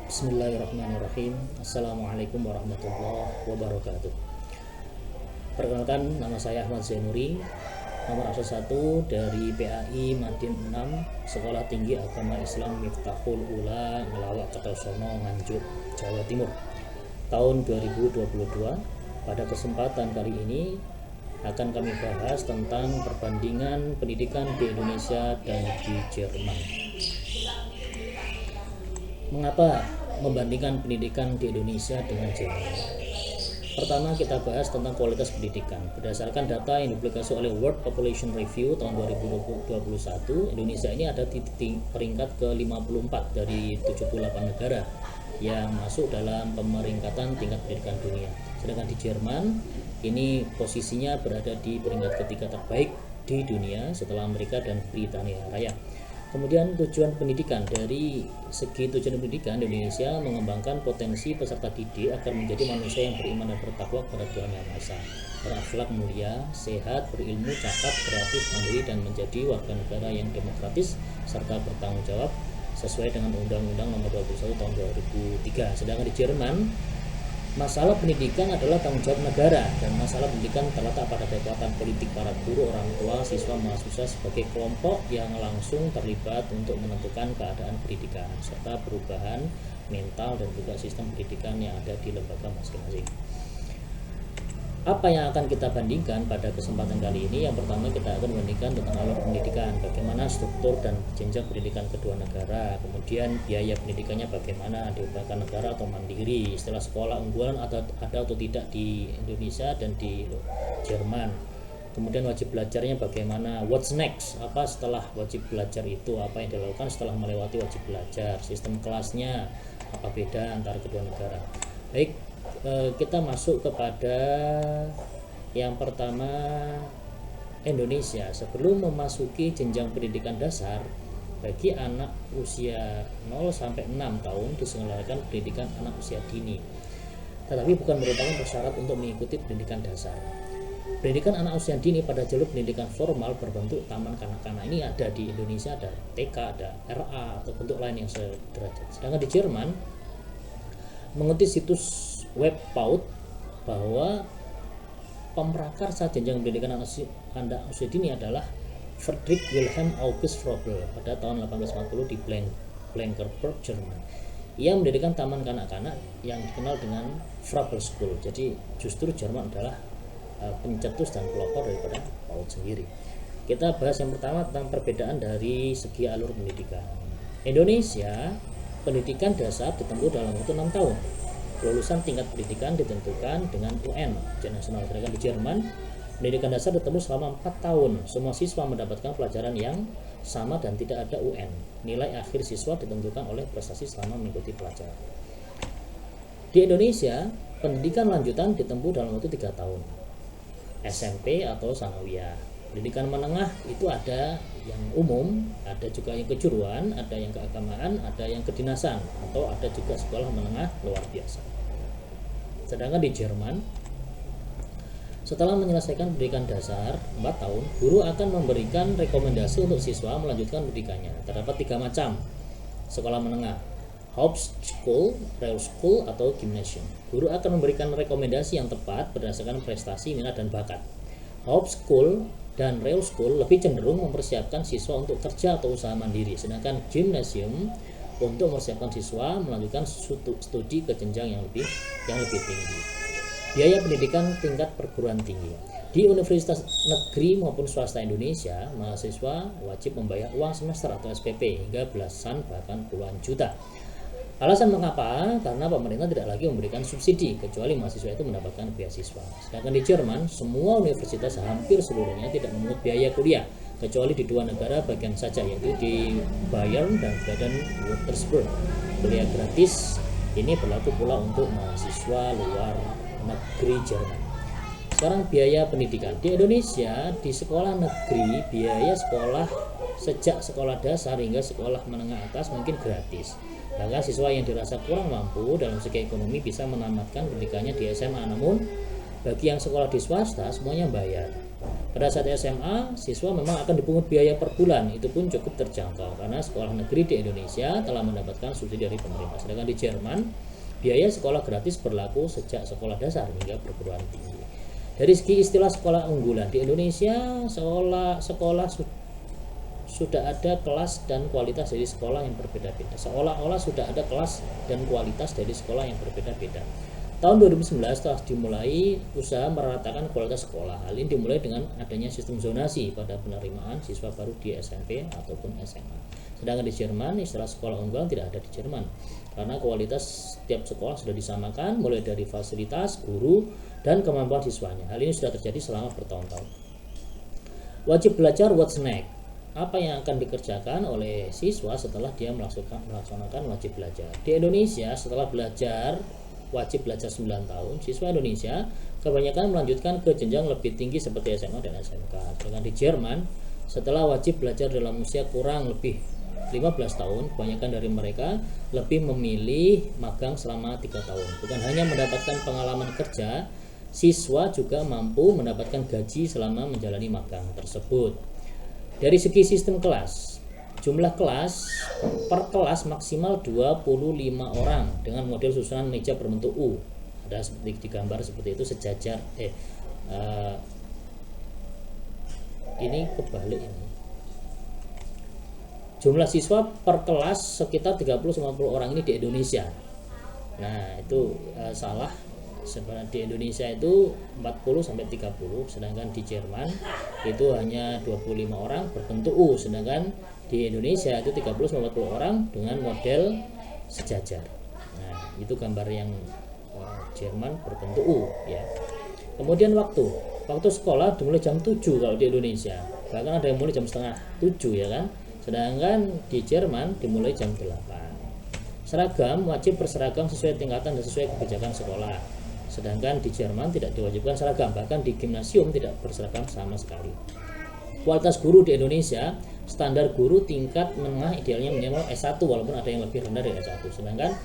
Bismillahirrahmanirrahim. Assalamualaikum warahmatullahi wabarakatuh. Perkenalkan, nama saya Ahmad Zainuri, nomor absen 1 dari PAI Madin 6, Sekolah Tinggi Agama Islam Miftahul Ula, Ngelawak Kertosono, Nganjuk, Jawa Timur, tahun 2022. Pada kesempatan kali ini akan kami bahas tentang perbandingan pendidikan di Indonesia dan di Jerman. Mengapa membandingkan pendidikan di Indonesia dengan Jerman? Pertama, kita bahas tentang kualitas pendidikan. Berdasarkan data yang dipublikasi oleh World Population Review tahun 2021, Indonesia ini ada di peringkat ke-54 dari 78 negara yang masuk dalam pemeringkatan tingkat pendidikan dunia. Sedangkan di Jerman, ini posisinya berada di peringkat ketiga terbaik di dunia setelah Amerika dan Britania Raya. Kemudian tujuan pendidikan, dari segi tujuan pendidikan di Indonesia mengembangkan potensi peserta didik agar menjadi manusia yang beriman dan bertakwa kepada Tuhan Yang Maha Esa, berakhlak mulia, sehat, berilmu, cakap, kreatif, mandiri, dan menjadi warga negara yang demokratis serta bertanggung jawab sesuai dengan Undang-Undang Nomor 21 Tahun 2003. Sedangkan di Jerman, masalah pendidikan adalah tanggung jawab negara, dan masalah pendidikan terletak pada kekuatan politik para guru, orang tua, siswa, mahasiswa sebagai kelompok yang langsung terlibat untuk menentukan keadaan pendidikan serta perubahan mental dan juga sistem pendidikan yang ada di lembaga masing-masing. Apa yang akan kita bandingkan pada kesempatan kali ini? Yang pertama, kita akan membandingkan tentang alur pendidikan, bagaimana struktur dan jenjang pendidikan kedua negara, kemudian biaya pendidikannya bagaimana, diupayakan negara atau mandiri, istilah sekolah unggulan ada atau tidak di Indonesia dan di Jerman, kemudian wajib belajarnya bagaimana, what's next, apa setelah wajib belajar itu, apa yang dilakukan setelah melewati wajib belajar, sistem kelasnya, apa beda antara kedua negara. Baik, kita masuk kepada yang pertama, Indonesia. Sebelum memasuki jenjang pendidikan dasar, bagi anak usia 0 sampai 6 tahun diselenggarakan pendidikan anak usia dini, tetapi bukan merupakan persyarat untuk mengikuti pendidikan dasar. Pendidikan anak usia dini pada jalur pendidikan formal berbentuk taman kanak-kanak ini ada di Indonesia, ada TK, ada RA atau bentuk lain yang sederajat. Sedangkan di Jerman, mengutip situs web PAUD bahwa pemrakarsa jenjang pendidikan anak usia dini adalah Friedrich Wilhelm August Froebel pada tahun 1840 di Blankenburg, Jerman. Ia mendirikan taman kanak-kanak yang dikenal dengan Froebel School. Jadi justru Jerman adalah pencetus dan pelopor daripada PAUD sendiri. Kita bahas yang pertama tentang perbedaan dari segi alur pendidikan. Indonesia, pendidikan dasar ditempuh dalam waktu 6 tahun. Kelulusan tingkat pendidikan ditentukan dengan UN, ujian nasional. Sedangkan di Jerman, pendidikan dasar ditempuh selama 4 tahun. Semua siswa mendapatkan pelajaran yang sama dan tidak ada UN. Nilai akhir siswa ditentukan oleh prestasi selama mengikuti pelajaran. Di Indonesia, pendidikan lanjutan ditempuh dalam waktu 3 tahun. SMP atau sanawiyah. Pendidikan menengah itu ada yang umum, ada juga yang kejuruan, ada yang keagamaan, ada yang kedinasan, atau ada juga sekolah menengah luar biasa. Sedangkan di Jerman, setelah menyelesaikan pendidikan dasar 4 tahun, guru akan memberikan rekomendasi untuk siswa melanjutkan pendidikannya. Terdapat 3 macam sekolah menengah: Hauptschule, Realschule, atau Gymnasium. Guru akan memberikan rekomendasi yang tepat berdasarkan prestasi, minat, dan bakat. Hauptschule dan Realschule lebih cenderung mempersiapkan siswa untuk kerja atau usaha mandiri, sedangkan Gymnasium untuk mempersiapkan siswa melanjutkan studi ke jenjang yang lebih tinggi. Biaya pendidikan tingkat perguruan tinggi. Di universitas negeri maupun swasta Indonesia, mahasiswa wajib membayar uang semester atau SPP hingga belasan bahkan puluhan juta. Alasan mengapa? Karena pemerintah tidak lagi memberikan subsidi kecuali mahasiswa itu mendapatkan beasiswa. Sedangkan di Jerman, semua universitas hampir seluruhnya tidak memungut biaya kuliah kecuali di 2 negara bagian saja, yaitu di Bayern dan Baden-Württemberg. Kuliah gratis ini berlaku pula untuk mahasiswa luar negeri Jerman. Sekarang biaya pendidikan di Indonesia. Di sekolah negeri, biaya sekolah sejak sekolah dasar hingga sekolah menengah atas mungkin gratis. Bahkan siswa yang dirasa kurang mampu dalam segi ekonomi bisa menamatkan pendidikannya di SMA, namun bagi yang sekolah di swasta semuanya bayar. Pada saat SMA, siswa memang akan dipungut biaya per bulan, itu pun cukup terjangkau karena sekolah negeri di Indonesia telah mendapatkan subsidi dari pemerintah. Sedangkan di Jerman, biaya sekolah gratis berlaku sejak sekolah dasar hingga perguruan tinggi. Dari segi istilah sekolah unggulan di Indonesia, sekolah sudah ada kelas dan kualitas dari sekolah yang berbeda-beda. Seolah-olah sudah ada kelas dan kualitas dari sekolah yang berbeda-beda. Tahun 2019 telah dimulai usaha meratakan kualitas sekolah. Hal ini dimulai dengan adanya sistem zonasi pada penerimaan siswa baru di SMP ataupun SMA. Sedangkan di Jerman, istilah sekolah unggulan tidak ada di Jerman karena kualitas setiap sekolah sudah disamakan mulai dari fasilitas, guru, dan kemampuan siswanya. Hal ini sudah terjadi selama bertahun-tahun. Wajib belajar what's next. Apa yang akan dikerjakan oleh siswa setelah dia melaksanakan wajib belajar. Di Indonesia, setelah wajib belajar 9 tahun, siswa Indonesia kebanyakan melanjutkan ke jenjang lebih tinggi seperti SMA dan SMK. Sedangkan di Jerman, setelah wajib belajar dalam usia kurang lebih 15 tahun, kebanyakan dari mereka lebih memilih magang selama 3 tahun. Bukan hanya mendapatkan pengalaman kerja, siswa juga mampu mendapatkan gaji selama menjalani magang tersebut. Dari segi sistem kelas, jumlah kelas per kelas maksimal 25 orang dengan model susunan meja berbentuk U. Ada seperti digambar seperti itu sejajar. Ini kebalik ini. Jumlah siswa per kelas sekitar 30-50 orang ini di Indonesia. Nah, itu salah. Sebenarnya di Indonesia itu 40-30, sedangkan di Jerman itu hanya 25 orang berbentuk U, sedangkan di Indonesia itu 30-50 orang dengan model sejajar. Nah, itu gambar yang Jerman berbentuk U ya. Kemudian waktu sekolah dimulai jam 7 kalau di Indonesia, bahkan ada yang mulai jam setengah 7 ya kan, sedangkan di Jerman dimulai jam 8. Seragam wajib berseragam sesuai tingkatan dan sesuai kebijakan sekolah. Sedangkan di Jerman tidak diwajibkan seragam, bahkan di gimnasium tidak berseragam sama sekali. Kualitas guru di Indonesia, standar guru tingkat menengah idealnya minimal S1 walaupun ada yang lebih rendah dari S1. Sedangkan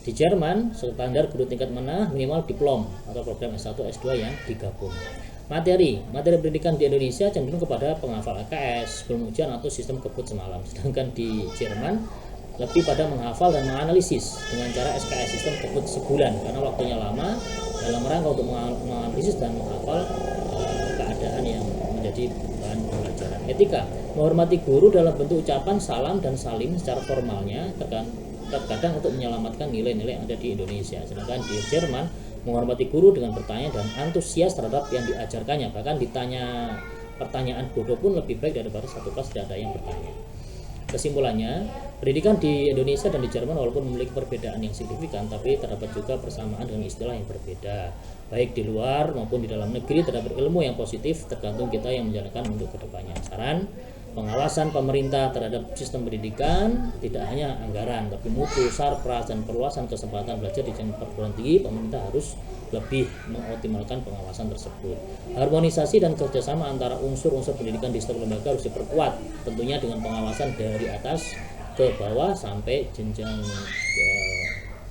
di Jerman, standar guru tingkat menengah minimal diplom atau program S1 S2 yang digabung. Materi pendidikan di Indonesia cenderung kepada penghafal AKS, sebelum ujian atau sistem kebut semalam. Sedangkan di Jerman lebih pada menghafal dan menganalisis dengan cara SKS sistem kebut sebulan karena waktunya lama dalam rangka untuk menganalisis dan menghafal keadaan yang menjadi bahan pembelajaran. Etika, menghormati guru dalam bentuk ucapan salam dan salim secara formalnya terkadang untuk menyelamatkan nilai-nilai yang ada di Indonesia. Sedangkan di Jerman menghormati guru dengan bertanya dan antusias terhadap yang diajarkannya, bahkan ditanya pertanyaan bodoh pun lebih baik daripada satu kelas tidak ada yang bertanya. Kesimpulannya, pendidikan di Indonesia dan di Jerman walaupun memiliki perbedaan yang signifikan, tapi terdapat juga persamaan dengan istilah yang berbeda. Baik di luar maupun di dalam negeri terdapat ilmu yang positif tergantung kita yang menjalankan untuk kedepannya. Saran, pengawasan pemerintah terhadap sistem pendidikan tidak hanya anggaran, tapi mutu, sarpras, dan perluasan kesempatan belajar di jenjang perguruan tinggi. Pemerintah harus lebih mengoptimalkan pengawasan tersebut. Harmonisasi dan kerjasama antara unsur-unsur pendidikan di setiap lembaga harus diperkuat, tentunya dengan pengawasan dari atas ke bawah sampai jenjang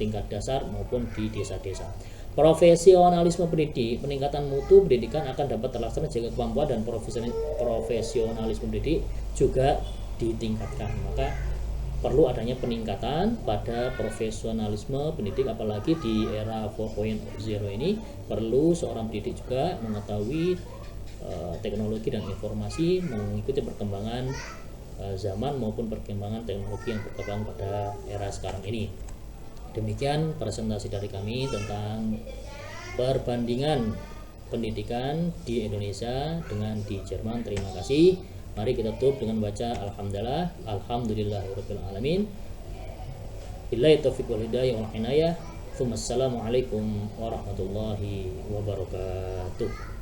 tingkat dasar maupun di desa-desa. Profesionalisme peningkatan mutu pendidikan akan dapat terlaksana jika kemampuan dan profesionalisme pendidik juga ditingkatkan. Maka perlu adanya peningkatan pada profesionalisme pendidik, apalagi di era 4.0 ini perlu seorang pendidik juga mengetahui teknologi dan informasi, mengikuti perkembangan zaman maupun perkembangan teknologi yang berkembang pada era sekarang ini. Demikian presentasi dari kami tentang perbandingan pendidikan di Indonesia dengan di Jerman. Terima kasih. Mari kita tutup dengan baca alhamdulillahirabbil alamin. Billahi taufiq wal hidayah wal inayah. Assalamualaikum warahmatullahi wabarakatuh.